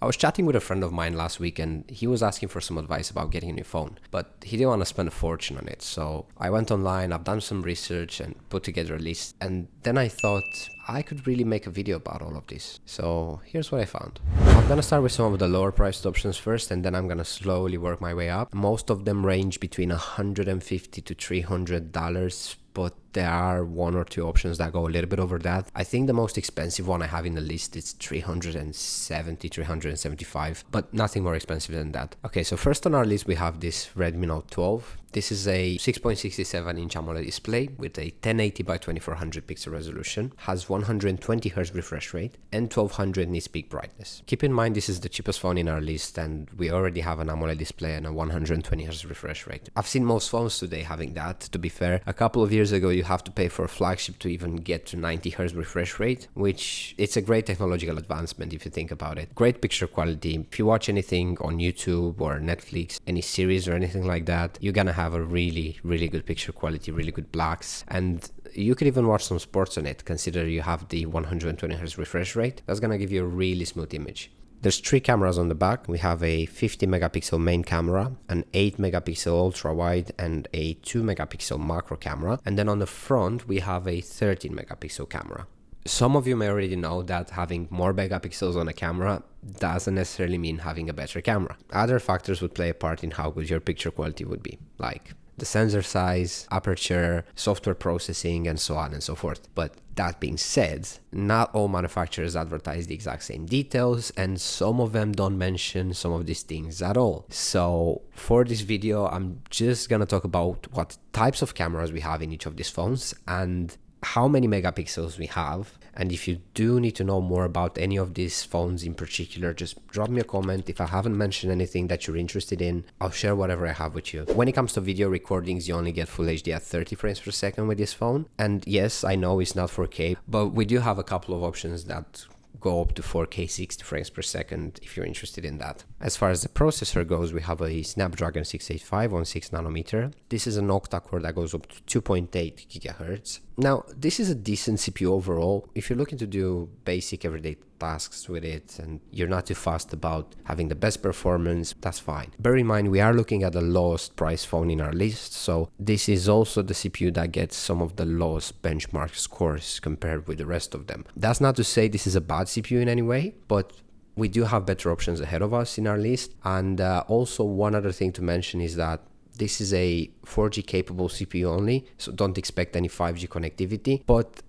I was chatting with a friend of mine last week and he was asking for some advice about getting a new phone, but he didn't want to spend a fortune on it. So I went online, I've done some research and put together a list. And then I thought I could really make a video about all of this. So here's what I found. I'm gonna start with some of the lower priced options first, and then I'm gonna slowly work my way up. Most of them range between $150 to $300. But there are one or two options that go a little bit over that. I think the most expensive one I have in the list is $375, but nothing more expensive than that. Okay, so first on our list we have this Redmi Note 12. This is a 6.67-inch AMOLED display with a 1080 by 2400 pixel resolution, has 120 Hz refresh rate, and 1200 nits peak brightness. Keep in mind this is the cheapest phone in our list, and we already have an AMOLED display and a 120 Hz refresh rate. I've seen most phones today having that, to be fair. A couple of years ago you have to pay for a flagship to even get to 90 Hz refresh rate, which it's a great technological advancement if you think about it. Great picture quality. If you watch anything on YouTube or Netflix, any series or anything like that, you're gonna have a really good picture quality, really good blacks, and you could even watch some sports on it. Consider you have the 120 Hz refresh rate. That's gonna give you a really smooth image. There's 3 cameras on the back. We have a 50 megapixel main camera, an 8 megapixel ultra wide, and a 2 megapixel macro camera. And then on the front, we have a 13 megapixel camera. Some of you may already know that having more megapixels on a camera doesn't necessarily mean having a better camera. Other factors would play a part in how good your picture quality would be, like the sensor size, aperture, software processing, and so on and so forth. But that being said, not all manufacturers advertise the exact same details, and some of them don't mention some of these things at all. So for this video, I'm just gonna talk about what types of cameras we have in each of these phones and how many megapixels we have. And if you do need to know more about any of these phones in particular, just drop me a comment. If I haven't mentioned anything that you're interested in, I'll share whatever I have with you. When it comes to video recordings, you only get full HD at 30 frames per second with this phone. And yes, I know it's not 4K, but we do have a couple of options that go up to 4K 60 frames per second if you're interested in that. As far as the processor goes, we have a Snapdragon 685 on 6 nanometer. This is an octa-core that goes up to 2.8 gigahertz. Now, this is a decent CPU overall. If you're looking to do basic everyday tasks with it and you're not too fast about having the best performance, that's fine. Bear in mind, we are looking at the lowest price phone in our list, so this is also the CPU that gets some of the lowest benchmark scores compared with the rest of them. That's not to say this is a bad CPU in any way, but we do have better options ahead of us in our list. And also one other thing to mention is that this is a 4G capable CPU only, so don't expect any 5G connectivity. But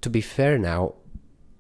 to be fair now,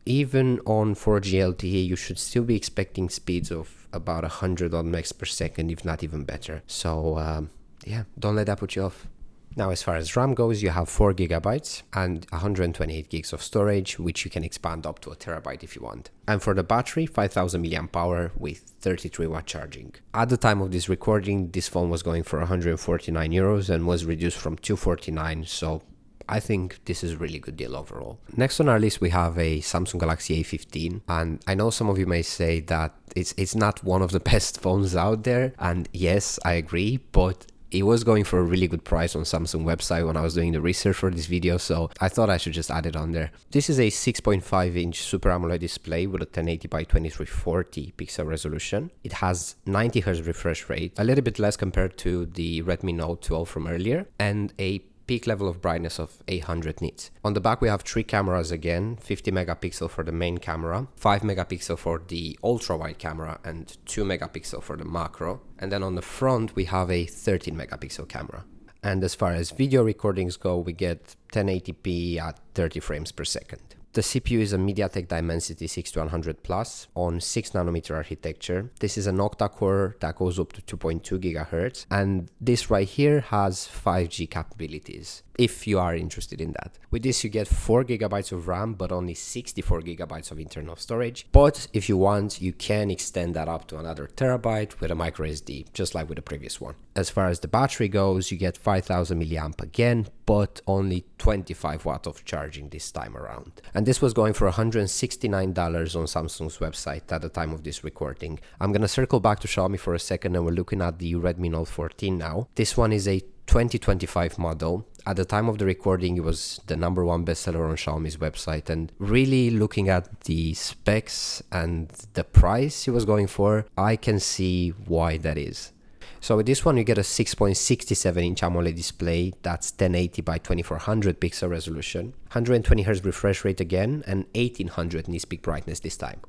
even on 4G LTE, you should still be expecting speeds of about 100 odd megs per second, if not even better. So yeah, don't let that put you off. Now, as far as RAM goes, you have 4 gigabytes and 128 gigs of storage, which you can expand up to a terabyte if you want. And for the battery, 5000 milliamp hour with 33 watt charging. At the time of this recording, this phone was going for 149 euros and was reduced from 249, so I think this is a really good deal overall. Next on our list, we have a Samsung Galaxy A15. And I know some of you may say that it's not one of the best phones out there. And yes, I agree, but it was going for a really good price on Samsung website when I was doing the research for this video, so I thought I should just add it on there. This is a 6.5-inch Super AMOLED display with a 1080 by 2340 pixel resolution. It has 90 Hz refresh rate, a little bit less compared to the Redmi Note 12 from earlier, and a peak level of brightness of 800 nits. On the back we have 3 cameras again, 50 megapixel for the main camera, 5 megapixel for the ultra wide camera, and 2 megapixel for the macro. And then on the front we have a 13 megapixel camera. And as far as video recordings go, we get 1080p at 30 frames per second. The CPU is a MediaTek Dimensity 6100 Plus on 6 nanometer architecture. This is an octa-core that goes up to 2.2 gigahertz, and this right here has 5G capabilities, if you are interested in that. With this you get 4 gigabytes of RAM, but only 64 gigabytes of internal storage. But if you want, you can extend that up to another terabyte with a micro SD, just like with the previous one. As far as the battery goes, you get 5000 milliamp again, but only 25 watt of charging this time around. And this was going for $169 on Samsung's website at the time of this recording. I'm gonna circle back to Xiaomi for a second, and we're looking at the Redmi Note 14 now. This one is a 2025 model. At the time of the recording, it was the #1 bestseller on Xiaomi's website, and really looking at the specs and the price it was going for, I can see why that is. So with this one, you get a 6.67-inch AMOLED display that's 1080 by 2400 pixel resolution, 120Hz refresh rate again, and 1800 nits peak brightness this time.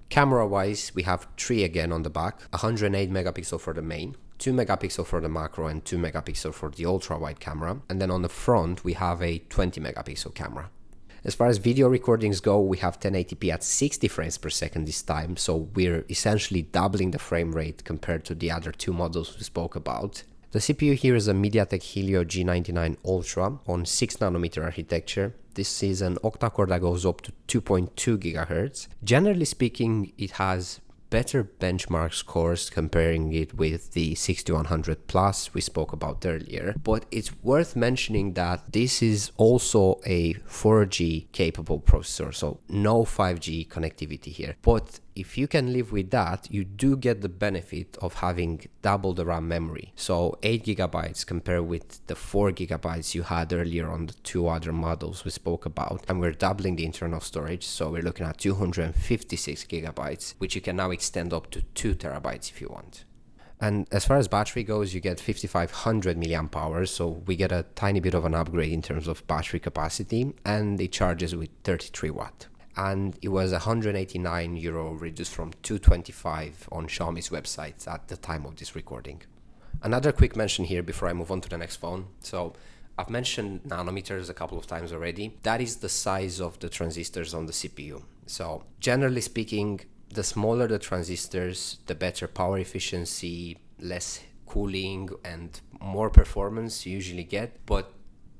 Camera-wise, we have 3 again on the back, 108 megapixel for the main, 2 megapixel for the macro, and 2 megapixel for the ultra-wide camera. And then on the front, we have a 20 megapixel camera. As far as video recordings go, we have 1080p at 60 frames per second this time, so we're essentially doubling the frame rate compared to the other 2 models we spoke about. The CPU here is a MediaTek Helio G99 Ultra on 6nm architecture. This is an octa-core that goes up to 2.2 GHz. Generally speaking, it has better benchmark scores comparing it with the 6100 Plus we spoke about earlier, but it's worth mentioning that this is also a 4G capable processor, so no 5G connectivity here. But if you can live with that, you do get the benefit of having double the RAM memory. So 8 GB compared with the 4 GB you had earlier on the 2 other models we spoke about. And we're doubling the internal storage, so we're looking at 256 GB, which you can now extend up to 2 TB if you want. And as far as battery goes, you get 5500 mAh, so we get a tiny bit of an upgrade in terms of battery capacity, and it charges with 33 watt. And it was €189 reduced from €225 on Xiaomi's website at the time of this recording. Another quick mention here before I move on to the next phone. So I've mentioned nanometers a couple of times already. That is the size of the transistors on the CPU. So generally speaking, the smaller the transistors, the better power efficiency, less cooling, and more performance you usually get. But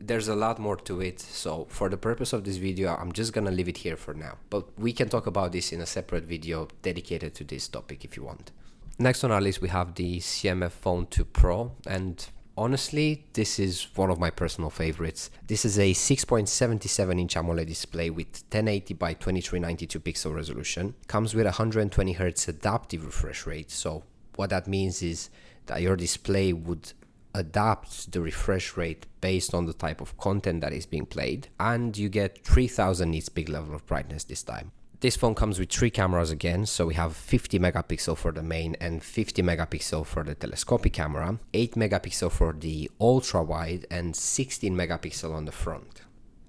there's a lot more to it, so for the purpose of this video, I'm just gonna leave it here for now. But we can talk about this in a separate video dedicated to this topic if you want. Next on our list, we have the CMF Phone 2 Pro, and honestly, this is one of my personal favorites. This is a 6.77-inch AMOLED display with 1080 by 2392 pixel resolution. Comes with 120Hz adaptive refresh rate, so what that means is that your display would adapt the refresh rate based on the type of content that is being played, and you get 3000 nits peak level of brightness this time. This phone comes with 3 cameras again, so we have 50 megapixel for the main and 50 megapixel for the telescopic camera, 8 megapixel for the ultra wide, and 16 megapixel on the front.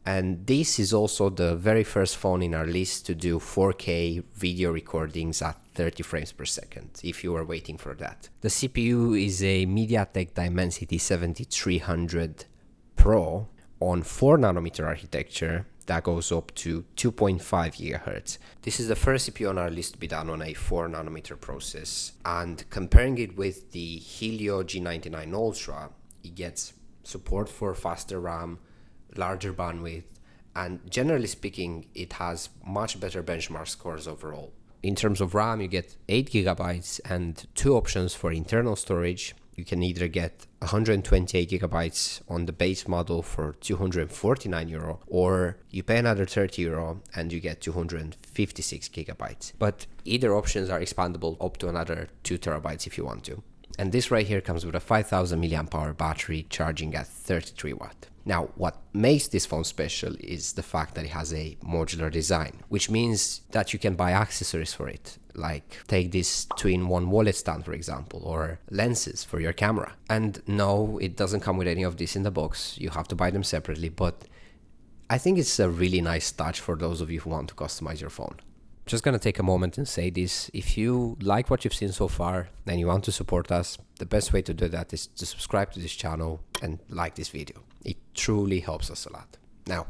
And this is also the very first phone in our list to do 4K video recordings at 30 frames per second, if you were waiting for that. The CPU is a MediaTek Dimensity 7300 Pro on 4nm architecture that goes up to 2.5 GHz. This is the first CPU on our list to be done on a 4nm process, and comparing it with the Helio G99 Ultra, it gets support for faster RAM, larger bandwidth, and generally speaking, it has much better benchmark scores overall. In terms of RAM, you get 8 GB and 2 options for internal storage. You can either get 128 GB on the base model for €249, or you pay another €30 and you get 256 GB. But either options are expandable up to another 2 TB if you want to. And this right here comes with a 5000 mAh battery charging at 33 watt. Now, what makes this phone special is the fact that it has a modular design, which means that you can buy accessories for it, like take this 2-in-1 wallet stand, for example, or lenses for your camera. And no, it doesn't come with any of this in the box. You have to buy them separately, but I think it's a really nice touch for those of you who want to customize your phone. Just gonna take a moment and say this: if you like what you've seen so far and you want to support us, the best way to do that is to subscribe to this channel and like this video. It truly helps us a lot. Now,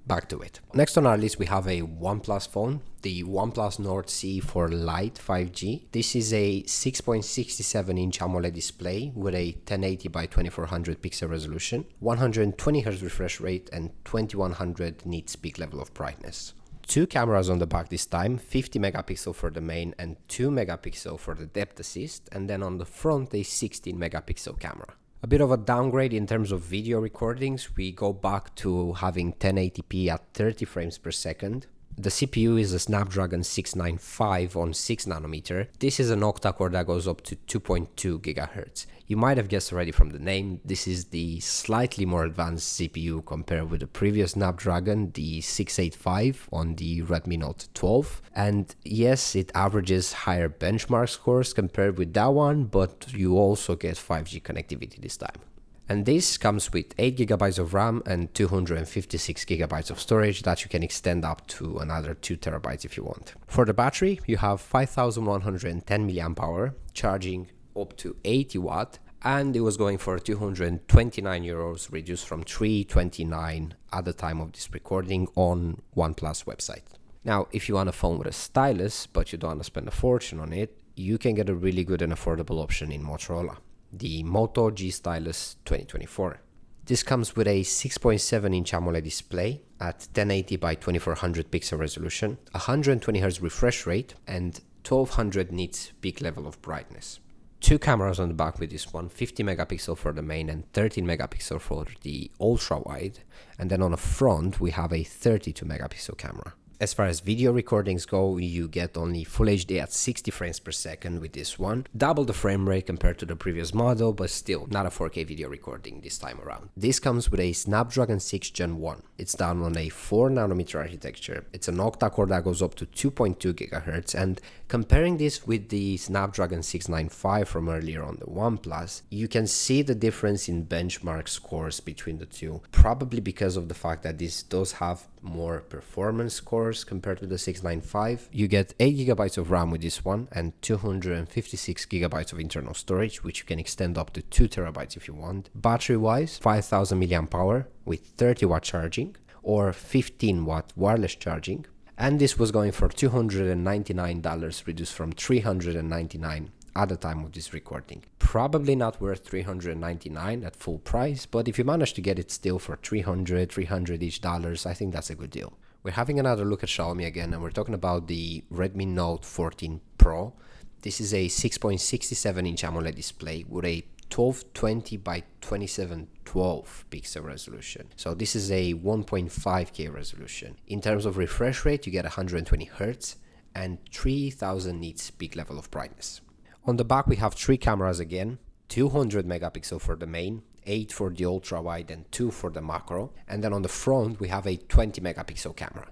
back to it. Next on our list, we have a OnePlus phone, the OnePlus Nord CE4 Lite 5G. This is a 6.67-inch AMOLED display with a 1080 by 2400 pixel resolution, 120Hz refresh rate, and 2100 nits peak level of brightness. 2 cameras on the back this time, 50 megapixel for the main and 2 megapixel for the depth assist, and then on the front a 16 megapixel camera. A bit of a downgrade in terms of video recordings. We go back to having 1080p at 30 frames per second. The CPU is a Snapdragon 695 on 6nm. This is an octa-core that goes up to 2.2 GHz. You might have guessed already from the name, this is the slightly more advanced CPU compared with the previous Snapdragon, the 685 on the Redmi Note 12. And yes, it averages higher benchmark scores compared with that one, but you also get 5G connectivity this time. And this comes with 8GB of RAM and 256GB of storage that you can extend up to another 2TB if you want. For the battery, you have 5110 mAh, charging up to 80 watt, and it was going for 229 euros, reduced from 329 at the time of this recording on OnePlus website. Now, if you want a phone with a stylus, but you don't want to spend a fortune on it, you can get a really good and affordable option in Motorola, the Moto G Stylus 2024. This comes with a 6.7-inch AMOLED display at 1080 by 2400 pixel resolution, 120Hz refresh rate, and 1200 nits peak level of brightness. Two cameras on the back with this one, 50 megapixel for the main and 13 megapixel for the ultra wide, and then on the front we have a 32 megapixel camera. As far as video recordings go, you get only Full HD at 60 frames per second with this one. Double the frame rate compared to the previous model, but still not a 4K video recording this time around. This comes with a Snapdragon 6 Gen 1. It's done on a 4nm architecture. It's an octa-core that goes up to 2.2 GHz, and comparing this with the Snapdragon 695 from earlier on the OnePlus, you can see the difference in benchmark scores between the two, probably because of the fact that this does have more performance scores compared to the 695. You get 8GB of RAM with this one and 256GB of internal storage, which you can extend up to 2TB if you want. Battery wise, 5000 mAh with 30 watt charging or 15 watt wireless charging, and this was going for $299, reduced from $399 at the time of this recording. Probably not worth $399 at full price, but if you manage to get it still for $300 each dollars, I think that's a good deal. We're having another look at Xiaomi again, and we're talking about the Redmi Note 14 Pro. This is a 6.67-inch AMOLED display with a 1220 by 2712 pixel resolution. So this is a 1.5K resolution. In terms of refresh rate, you get 120 Hz and 3000 nits peak level of brightness. On the back, we have three cameras again, 200 megapixel for the main, 8 for the ultra wide and 2 for the macro. And then on the front, we have a 20 megapixel camera.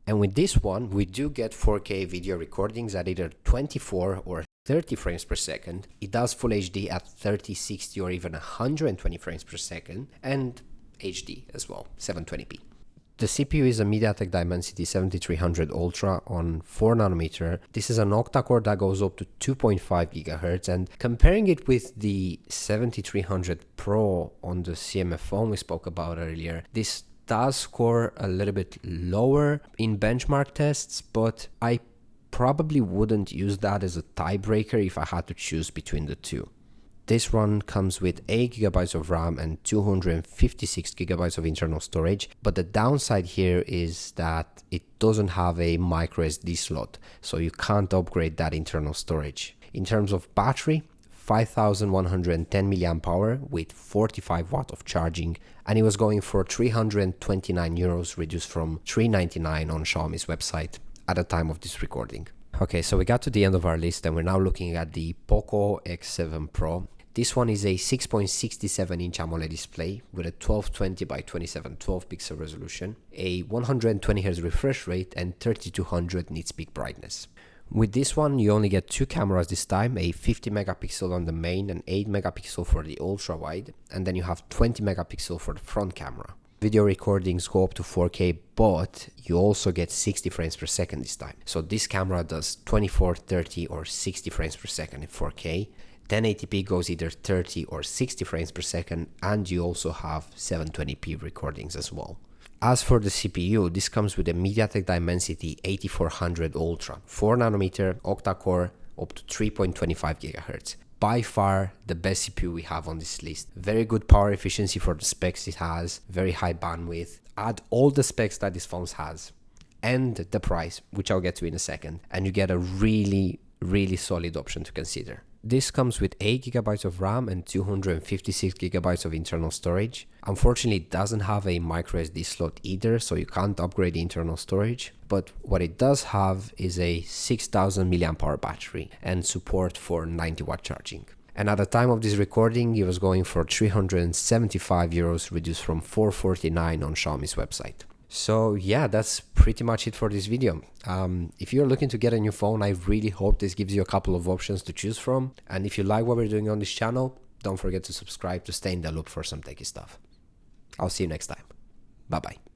And with this one, we do get 4K video recordings at either 24 or 30 frames per second. It does Full HD at 30, 60 or even 120 frames per second, and HD as well, 720p. The CPU is a MediaTek Dimensity 7300 Ultra on 4nm. This is an octa-core that goes up to 2.5 GHz, and comparing it with the 7300 Pro on the CMF Phone we spoke about earlier, this does score a little bit lower in benchmark tests, but I probably wouldn't use that as a tiebreaker if I had to choose between the two. This one comes with 8GB of RAM and 256GB of internal storage, but the downside here is that it doesn't have a micro SD slot, so you can't upgrade that internal storage. In terms of battery, 5110 mAh with 45 watt of charging, and it was going for 329 euros, reduced from 399 on Xiaomi's website at the time of this recording. Okay, so we got to the end of our list and we're now looking at the Poco X7 Pro. This one is a 6.67-inch AMOLED display with a 1220 by 2712 pixel resolution, a 120Hz refresh rate and 3200 nits peak brightness. With this one, you only get two cameras this time, a 50 megapixel on the main and 8 megapixel for the ultra wide, and then you have 20 megapixel for the front camera. Video recordings go up to 4K, but you also get 60 frames per second this time. So this camera does 24, 30 or 60 frames per second in 4K. 1080p goes either 30 or 60 frames per second, and you also have 720p recordings as well. As for the CPU, this comes with a MediaTek Dimensity 8400 Ultra, 4nm octa-core up to 3.25 GHz. By far the best CPU we have on this list. Very good power efficiency for the specs it has, very high bandwidth. Add all the specs that this phone has and the price, which I'll get to in a second, and you get a really solid option to consider. This comes with 8 GB of RAM and 256 GB of internal storage. Unfortunately, it doesn't have a micro SD slot either, so you can't upgrade the internal storage. But what it does have is a 6000 mAh battery and support for 90-watt charging. And at the time of this recording, it was going for 375 euros, reduced from 449 on Xiaomi's website. So yeah, that's pretty much it for this video. If you're looking to get a new phone, I really hope this gives you a couple of options to choose from. And if you like what we're doing on this channel, don't forget to subscribe to stay in the loop for some techie stuff. I'll see you next time. Bye bye.